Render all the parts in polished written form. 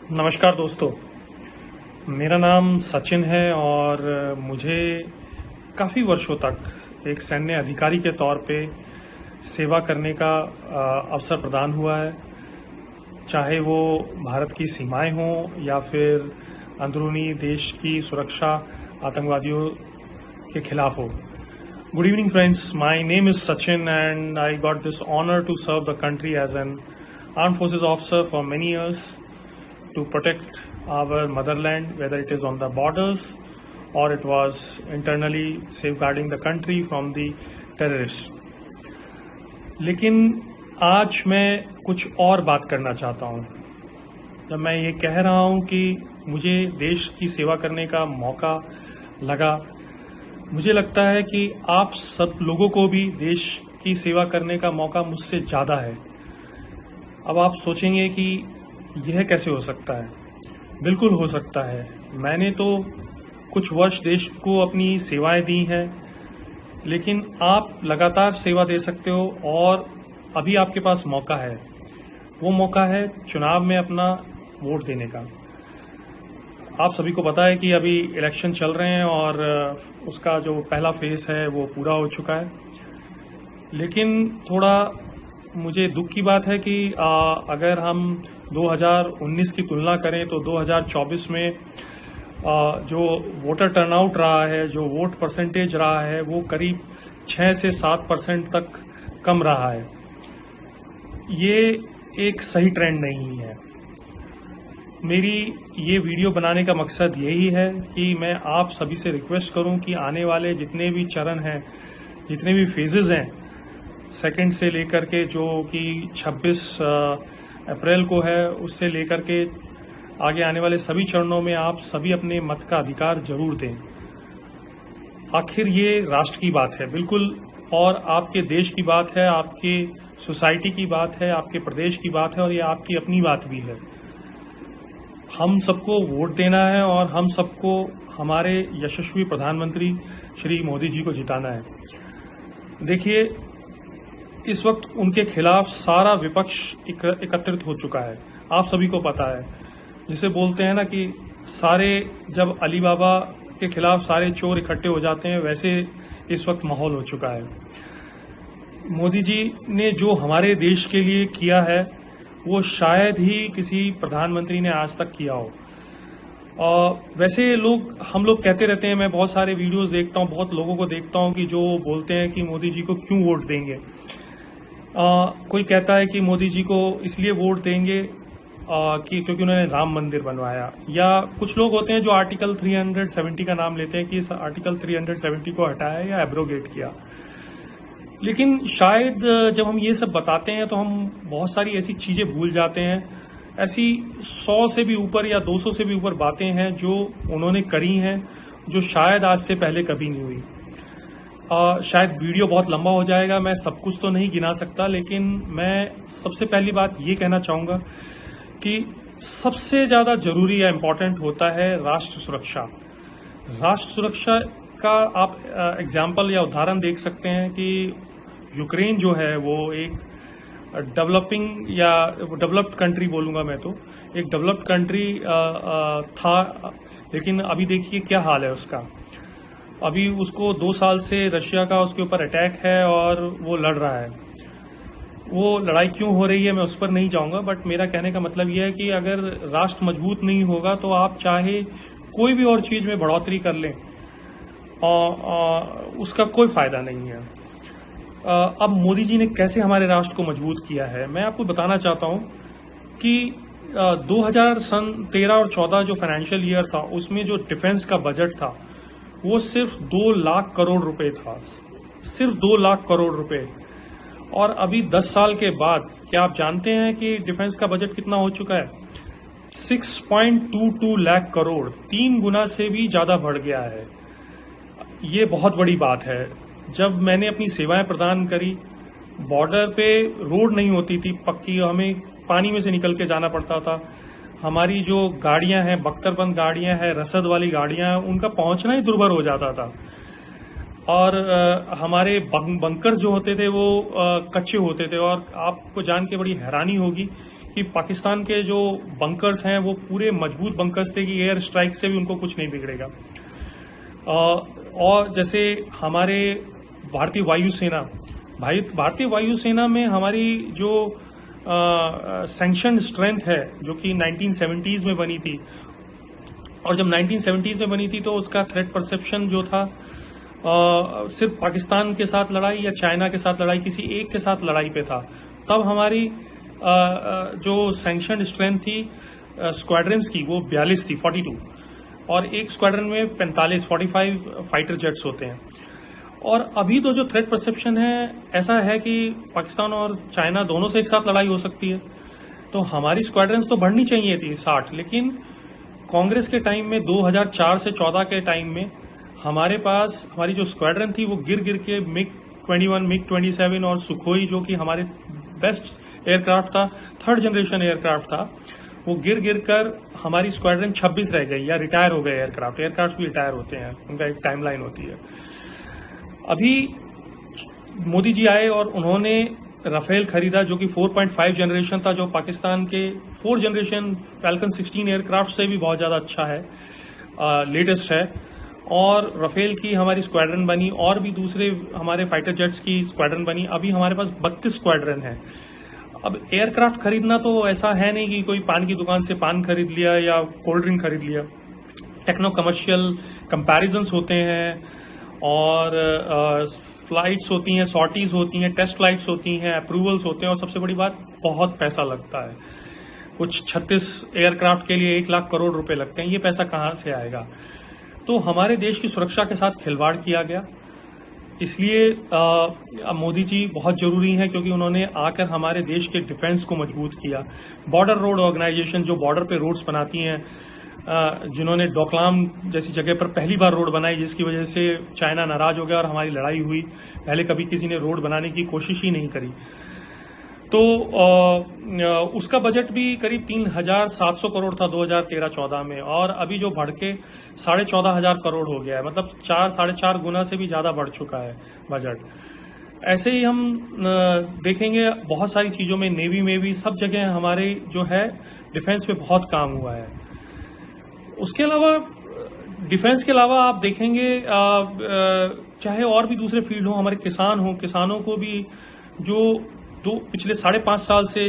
नमस्कार दोस्तों। मेरा नाम सचिन है और मुझे काफ़ी वर्षों तक एक सैन्य अधिकारी के तौर पे सेवा करने का अवसर प्रदान हुआ है, चाहे वो भारत की सीमाएं हों या फिर अंदरूनी देश की सुरक्षा आतंकवादियों के खिलाफ हो। Good evening, friends. My name is Sachin, and I got this honor to serve the country as an armed forces officer for many years to protect our motherland, whether it is on the borders or it was internally safeguarding the country from the terrorists. लेकिन आज मैं कुछ और बात करना चाहता हूँ। जब मैं ये कह रहा हूँ कि मुझे देश की सेवा करने का मौका लगा, मुझे लगता है कि आप सब लोगों को भी देश की सेवा करने का मौका मुझसे ज़्यादा है। अब आप सोचेंगे कि यह कैसे हो सकता है? बिल्कुल हो सकता है। मैंने तो कुछ वर्ष देश को अपनी सेवाएं दी हैं, लेकिन आप लगातार सेवा दे सकते हो और अभी आपके पास मौका है। वो मौका है चुनाव में अपना वोट देने का। आप सभी को पता है कि अभी इलेक्शन चल रहे हैं और उसका जो पहला फेज है वो पूरा हो चुका है। लेकिन थोड़ा मुझे दुख की बात है कि अगर हम 2019 की तुलना करें तो 2024 में जो वोटर टर्नआउट रहा है, जो वोट परसेंटेज रहा है, वो करीब 6 से 7% तक कम रहा है। ये एक सही ट्रेंड नहीं है। मेरी ये वीडियो बनाने का मकसद यही है कि मैं आप सभी से रिक्वेस्ट करूं कि आने वाले जितने भी चरण हैं, जितने भी फेजेस हैं, सेकंड से लेकर के जो कि 26 अप्रैल को है, उससे लेकर के आगे आने वाले सभी चरणों में आप सभी अपने मत का अधिकार जरूर दें। आखिर ये राष्ट्र की बात है, बिल्कुल, और आपके देश की बात है, आपके सोसाइटी की बात है, आपके प्रदेश की बात है और ये आपकी अपनी बात भी है। हम सबको वोट देना है और हम सबको हमारे यशस्वी प्रधानमंत्री श्री मोदी जी को जिताना है। देखिए, इस वक्त उनके खिलाफ सारा विपक्ष एकत्रित हो चुका है। आप सभी को पता है, जिसे बोलते हैं ना कि सारे जब अली बाबा के खिलाफ सारे चोर इकट्ठे हो जाते हैं, वैसे इस वक्त माहौल हो चुका है। मोदी जी ने जो हमारे देश के लिए किया है वो शायद ही किसी प्रधानमंत्री ने आज तक किया हो। वैसे हम लोग कहते रहते हैं, मैं बहुत सारे वीडियोस देखता हूं, बहुत लोगों को देखता हूं कि जो बोलते हैं कि मोदी जी को क्यों वोट देंगे। कोई कहता है कि मोदी जी को इसलिए वोट देंगे कि क्योंकि उन्होंने राम मंदिर बनवाया, या कुछ लोग होते हैं जो आर्टिकल 370 का नाम लेते हैं कि इस आर्टिकल 370 को हटाया या एब्रोगेट किया। लेकिन शायद जब हम ये सब बताते हैं तो हम बहुत सारी ऐसी चीजें भूल जाते हैं। ऐसी 100 से भी ऊपर या 200 से भी ऊपर बातें हैं जो उन्होंने करी हैं, जो शायद आज से पहले कभी नहीं हुई। शायद वीडियो बहुत लंबा हो जाएगा, मैं सब कुछ तो नहीं गिना सकता, लेकिन मैं सबसे पहली बात ये कहना चाहूंगा कि सबसे ज्यादा जरूरी या इम्पोर्टेंट होता है राष्ट्र सुरक्षा। राष्ट्र सुरक्षा का आप एग्जाम्पल या उदाहरण देख सकते हैं कि यूक्रेन जो है वो एक डेवलप्ड कंट्री बोलूंगा मैं तो, एक डेवलप्ड कंट्री था, लेकिन अभी देखिए क्या हाल है उसका। अभी उसको 2 साल से रशिया का उसके ऊपर अटैक है और वो लड़ रहा है। वो लड़ाई क्यों हो रही है मैं उस पर नहीं जाऊंगा, बट मेरा कहने का मतलब यह है कि अगर राष्ट्र मजबूत नहीं होगा तो आप चाहे कोई भी और चीज में बढ़ोतरी कर लें और उसका कोई फायदा नहीं है। अब मोदी जी ने कैसे हमारे राष्ट्र को मजबूत किया है, मैं आपको बताना चाहता हूं कि 2013 और 14 जो फाइनेंशियल ईयर था, उसमें जो डिफेंस का बजट था वो सिर्फ 2 लाख करोड़ रुपए था, सिर्फ 2 लाख करोड़ रुपए। और अभी 10 साल के बाद क्या आप जानते हैं कि डिफेंस का बजट कितना हो चुका है? 6.22 लाख करोड़, 3 गुना से भी ज्यादा बढ़ गया है। ये बहुत बड़ी बात है। जब मैंने अपनी सेवाएं प्रदान करी, बॉर्डर पे रोड नहीं होती थी पक्की, हमें पानी में से निकल के जाना पड़ता था। हमारी जो गाड़ियां हैं, बख्तरबंद गाड़ियां हैं, रसद वाली गाड़ियां हैं, उनका पहुंचना ही दुर्भर हो जाता था। और हमारे बंकर जो होते थे वो कच्चे होते थे। और आपको जान के बड़ी हैरानी होगी कि पाकिस्तान के जो बंकर्स हैं वो पूरे मजबूत बंकर्स थे कि एयर स्ट्राइक से भी उनको कुछ नहीं बिगड़ेगा। और जैसे हमारे भारतीय वायुसेना में हमारी जो सैंक्शन स्ट्रेंथ है जो कि 1970s में बनी थी, और जब 1970s में बनी थी तो उसका थ्रेट परसेप्शन जो था सिर्फ पाकिस्तान के साथ लड़ाई या चाइना के साथ लड़ाई, किसी एक के साथ लड़ाई पे था। तब हमारी जो सैंक्शन स्ट्रेंथ थी स्क्वाड्रंस की वो 42 थी, 42, और एक स्क्वाड्रन में 45 फाइटर जेट्स होते हैं। और अभी तो जो थ्रेट परसेप्शन है ऐसा है कि पाकिस्तान और चाइना दोनों से एक साथ लड़ाई हो सकती है, तो हमारी स्क्वाड्रंस तो बढ़नी चाहिए थी 60, लेकिन कांग्रेस के टाइम में 2004 से 14 के टाइम में हमारे पास हमारी जो स्क्वाड्रन थी वो गिर के MiG-21, MiG-27 और सुखोई जो कि हमारे बेस्ट एयरक्राफ्ट था, थर्ड जनरेशन एयरक्राफ्ट था, वो गिर कर हमारी स्क्वाड्रन 26 रह गई या रिटायर हो गए। एयरक्राफ्ट भी रिटायर होते हैं, उनका एक टाइमलाइन होती है। अभी मोदी जी आए और उन्होंने राफेल खरीदा जो कि 4.5 जनरेशन था, जो पाकिस्तान के 4 जनरेशन फैल्कन 16 एयरक्राफ्ट से भी बहुत ज़्यादा अच्छा है, लेटेस्ट है। और राफेल की हमारी स्क्वाड्रन बनी और भी दूसरे हमारे फाइटर जेट्स की स्क्वाड्रन बनी। अभी हमारे पास 32 स्क्वाड्रन है। अब एयरक्राफ्ट खरीदना तो ऐसा है नहीं कि कोई पान की दुकान से पान खरीद लिया या कोल्ड ड्रिंक खरीद लिया। टेक्नो कमर्शियल कंपैरिजंस होते हैं और फ्लाइट्स होती हैं, सॉर्टीज होती हैं, टेस्ट फ्लाइट्स होती हैं, अप्रूवल्स होते हैं, और सबसे बड़ी बात बहुत पैसा लगता है। कुछ 36 एयरक्राफ्ट के लिए 1 लाख करोड़ रुपए लगते हैं। ये पैसा कहाँ से आएगा? तो हमारे देश की सुरक्षा के साथ खिलवाड़ किया गया। इसलिए मोदी जी बहुत जरूरी हैं, क्योंकि उन्होंने आकर हमारे देश के डिफेंस को मजबूत किया। बॉर्डर रोड ऑर्गेनाइजेशन जो बॉर्डर पे रोड्स बनाती हैं, जिन्होंने डोकलाम जैसी जगह पर पहली बार रोड बनाई, जिसकी वजह से चाइना नाराज हो गया और हमारी लड़ाई हुई। पहले कभी किसी ने रोड बनाने की कोशिश ही नहीं करी। तो उसका बजट भी करीब 3,700 करोड़ था 2013-14 में, और अभी जो बढ़ के 14,500 करोड़ हो गया है, मतलब 4-4.5 गुना से भी ज्यादा बढ़ चुका है बजट। ऐसे ही हम देखेंगे बहुत सारी चीजों में, नेवी में भी, सब जगह हमारे जो है डिफेंस पे बहुत काम हुआ है। उसके अलावा डिफेंस के अलावा आप देखेंगे चाहे और भी दूसरे फील्ड हो, हमारे किसानों को भी जो पिछले 5.5 साल से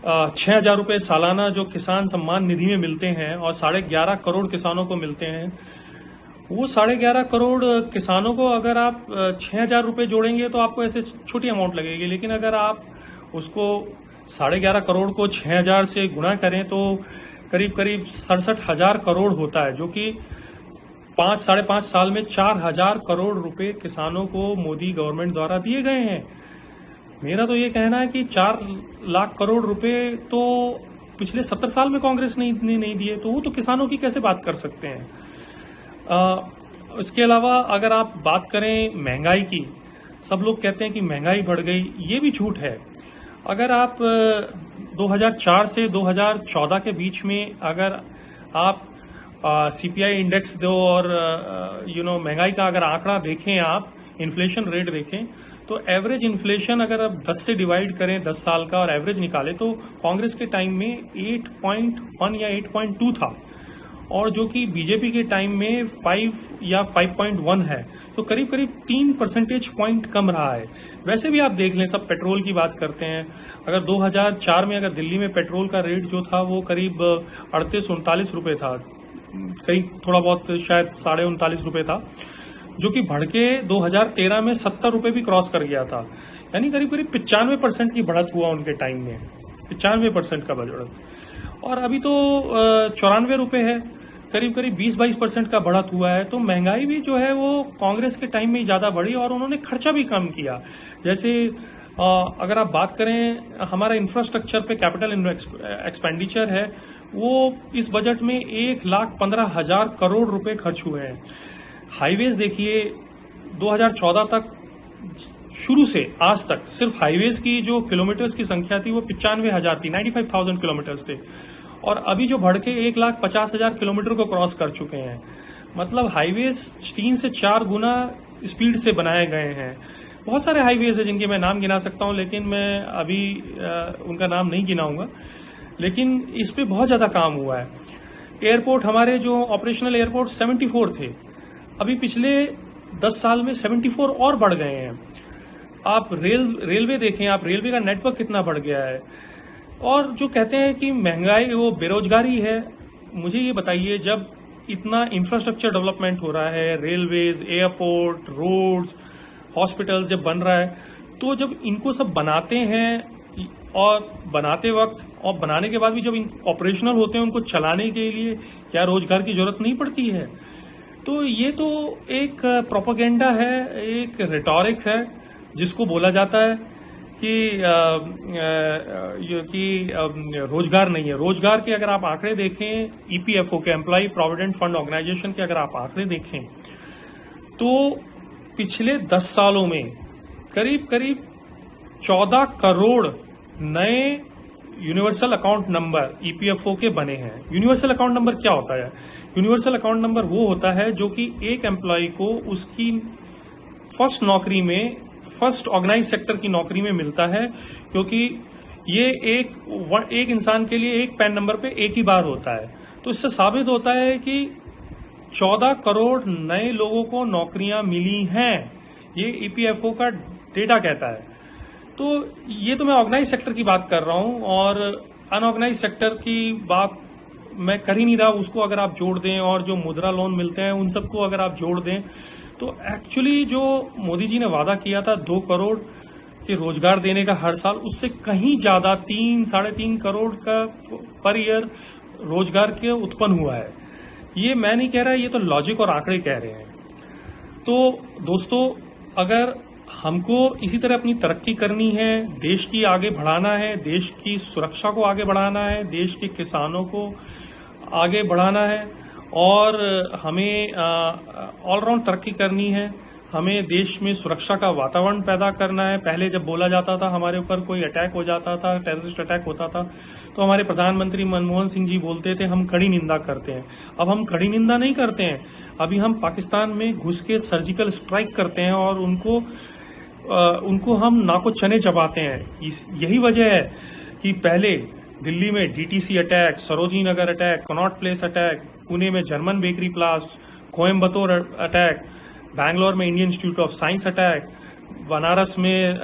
6,000 रुपए सालाना जो किसान सम्मान निधि में मिलते हैं और 11.5 करोड़ किसानों को मिलते हैं, वो 11.5 करोड़ किसानों को अगर आप 6,000 रुपए जोड़ेंगे तो आपको ऐसे छोटी अमाउंट लगेगी, लेकिन अगर आप उसको 11.5 करोड़ को 6,000 से गुणा करें तो करीब 67,000 करोड़ होता है, जो कि 5-5.5 साल में 4,000 करोड़ रुपए किसानों को मोदी गवर्नमेंट द्वारा दिए गए हैं। मेरा तो ये कहना है कि 4 लाख करोड़ रुपए तो पिछले 70 साल में कांग्रेस ने नहीं दिए, तो वो तो किसानों की कैसे बात कर सकते हैं। इसके अलावा अगर आप बात करें महंगाई की, सब लोग कहते हैं कि महंगाई बढ़ गई, ये भी झूठ है। अगर आप 2004 से 2014 के बीच में अगर आप CPI इंडेक्स दो और महंगाई का अगर आंकड़ा देखें, आप इन्फ्लेशन रेट देखें, तो एवरेज इन्फ्लेशन अगर आप 10 से डिवाइड करें 10 साल का और एवरेज निकालें तो कांग्रेस के टाइम में 8.1 या 8.2 था, और जो कि बीजेपी के टाइम में 5 या 5.1 है, तो करीब 3 परसेंटेज पॉइंट कम रहा है। वैसे भी आप देख लें, सब पेट्रोल की बात करते हैं, अगर 2004 में अगर दिल्ली में पेट्रोल का रेट जो था वो करीब 38-39 रुपए था, कहीं थोड़ा बहुत शायद 39.5 रुपए था, जो कि बढ़ के 2013 में 70 रुपए भी क्रॉस कर गया था। यानी करीब 95% की बढ़त हुआ उनके टाइम में, 95% का बढ़त। और अभी तो 94 रुपए है, करीब 20-22% का बढ़त हुआ है। तो महंगाई भी जो है वो कांग्रेस के टाइम में ही ज्यादा बढ़ी, और उन्होंने खर्चा भी कम किया। जैसे अगर आप बात करें, हमारा इंफ्रास्ट्रक्चर पे कैपिटल एक्सपेंडिचर है, वो इस बजट में 1,15,000 करोड़ रुपए खर्च हुए हैं। हाईवेज देखिए, 2014 तक शुरू से आज तक सिर्फ हाईवेज की जो किलोमीटर्स की संख्या थी वो 95,000 थी, 95,000 किलोमीटर्स थे, और अभी जो बढ़ के 1,50,000 किलोमीटर को क्रॉस कर चुके हैं। मतलब हाईवेज 3 से 4 गुना स्पीड से बनाए गए हैं। बहुत सारे हाईवेज है जिनके मैं नाम गिना सकता हूं, लेकिन मैं अभी उनका नाम नहीं गिनाऊंगा। लेकिन इस पे बहुत ज्यादा काम हुआ है। एयरपोर्ट, हमारे जो ऑपरेशनल एयरपोर्ट 74 थे, अभी पिछले 10 साल में 74 और बढ़ गए हैं। आप रेलवे देखें, आप रेलवे का नेटवर्क कितना बढ़ गया है। और जो कहते हैं कि महंगाई, वो बेरोजगारी है, मुझे ये बताइए, जब इतना इंफ्रास्ट्रक्चर डेवलपमेंट हो रहा है, रेलवेज, एयरपोर्ट, रोड्स, हॉस्पिटल्स जब बन रहा है, तो जब इनको सब बनाते हैं और बनाते वक्त और बनाने के बाद भी जब ऑपरेशनल होते हैं, उनको चलाने के लिए क्या रोजगार की जरूरत नहीं पड़ती है? तो ये तो एक प्रोपेगेंडा है, एक रिटोरिक्स है जिसको बोला जाता है कि रोजगार नहीं है। रोजगार के अगर आप आंकड़े देखें, ईपीएफओ के, एम्प्लॉय प्रोविडेंट फंड ऑर्गेनाइजेशन के अगर आप आंकड़े देखें, तो पिछले 10 सालों में करीब करीब 14 करोड़ नए यूनिवर्सल अकाउंट नंबर ईपीएफओ के बने हैं। यूनिवर्सल अकाउंट नंबर क्या होता है? यूनिवर्सल अकाउंट नंबर वो होता है जो कि एक एम्प्लॉय को उसकी फर्स्ट नौकरी में, फर्स्ट ऑर्गेनाइज सेक्टर की नौकरी में मिलता है, क्योंकि ये एक इंसान के लिए एक पैन नंबर पे एक ही बार होता है। तो इससे साबित होता है कि 14 करोड़ नए लोगों को नौकरियां मिली हैं, ये ईपीएफओ का डेटा कहता है। तो ये तो मैं ऑर्गेनाइज सेक्टर की बात कर रहा हूं, और अनऑर्गेनाइज सेक्टर की बात मैं कर ही नहीं रहा। उसको अगर आप जोड़ दें और जो मुद्रा लोन मिलते हैं उन सबको अगर आप जोड़ दें, तो एक्चुअली जो मोदी जी ने वादा किया था 2 करोड़ के रोजगार देने का हर साल, उससे कहीं ज्यादा 3-3.5 करोड़ का पर ईयर रोजगार के उत्पन्न हुआ है। ये मैं नहीं कह रहा, ये तो लॉजिक और आंकड़े कह रहे हैं। तो दोस्तों, अगर हमको इसी तरह अपनी तरक्की करनी है, देश की आगे बढ़ाना है, देश की सुरक्षा को आगे बढ़ाना है, देश के किसानों को आगे बढ़ाना है, और हमें ऑलराउंड तरक्की करनी है, हमें देश में सुरक्षा का वातावरण पैदा करना है। पहले जब बोला जाता था हमारे ऊपर कोई अटैक हो जाता था, टेररिस्ट अटैक होता था, तो हमारे प्रधानमंत्री मनमोहन सिंह जी बोलते थे हम कड़ी निंदा करते हैं। अब हम कड़ी निंदा नहीं करते हैं, अभी हम पाकिस्तान में घुस के सर्जिकल स्ट्राइक करते हैं और उनको हम नाको चने चबाते हैं। यही वजह है कि पहले दिल्ली में DTC attack, Sarojini Nagar attack, Connaught place attack, Pune में German bakery blast, Coimbatore attack, Bangalore में Indian institute of science attack, Banaras में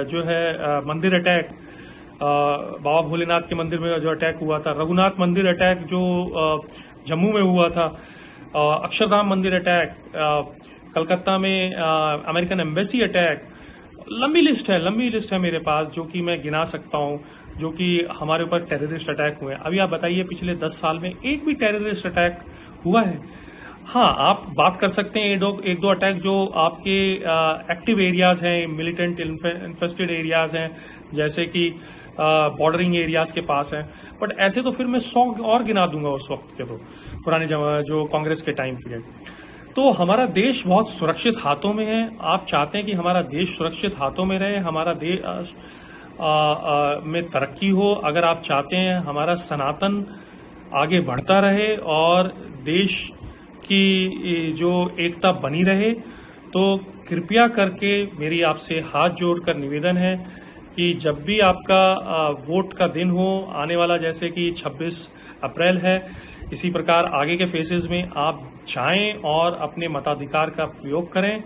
जो है मंदिर अटैक, बाबा भोलेनाथ के मंदिर में जो अटैक हुआ था, रघुनाथ मंदिर अटैक जो जम्मू में हुआ था, अक्षरधाम मंदिर अटैक, कलकत्ता में अमेरिकन एम्बेसी अटैक। लंबी लिस्ट है मेरे पास, जो कि मैं गिना सकता हूं, जो कि हमारे ऊपर टेररिस्ट अटैक हुए हैं। अभी आप बताइए पिछले 10 साल में एक भी टेररिस्ट अटैक हुआ है? हाँ, आप बात कर सकते हैं एक दो अटैक जो आपके एक्टिव एरियाज हैं, मिलिटेंट इन्फेस्टेड एरियाज हैं, जैसे कि बॉर्डरिंग एरियाज के पास हैं। बट ऐसे तो फिर मैं 100 और गिना दूंगा उस वक्त के, तो पुराने जो कांग्रेस के टाइम पीरियड। तो हमारा देश बहुत सुरक्षित हाथों में है। आप चाहते हैं कि हमारा देश सुरक्षित हाथों में रहे, हमारा देश में तरक्की हो। अगर आप चाहते हैं हमारा सनातन आगे बढ़ता रहे और देश की जो एकता बनी रहे, तो कृपया करके मेरी आपसे हाथ जोड़कर निवेदन है कि जब भी आपका वोट का दिन हो, आने वाला जैसे कि 26 अप्रैल है, इसी प्रकार आगे के फेजेस में आप जाएं और अपने मताधिकार का प्रयोग करें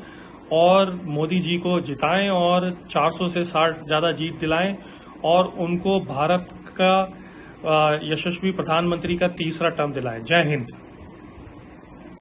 और मोदी जी को जिताएं और 400 से 60 ज्यादा जीत दिलाएं और उनको भारत का यशस्वी प्रधानमंत्री का तीसरा टर्म दिलाएं। जय हिंद।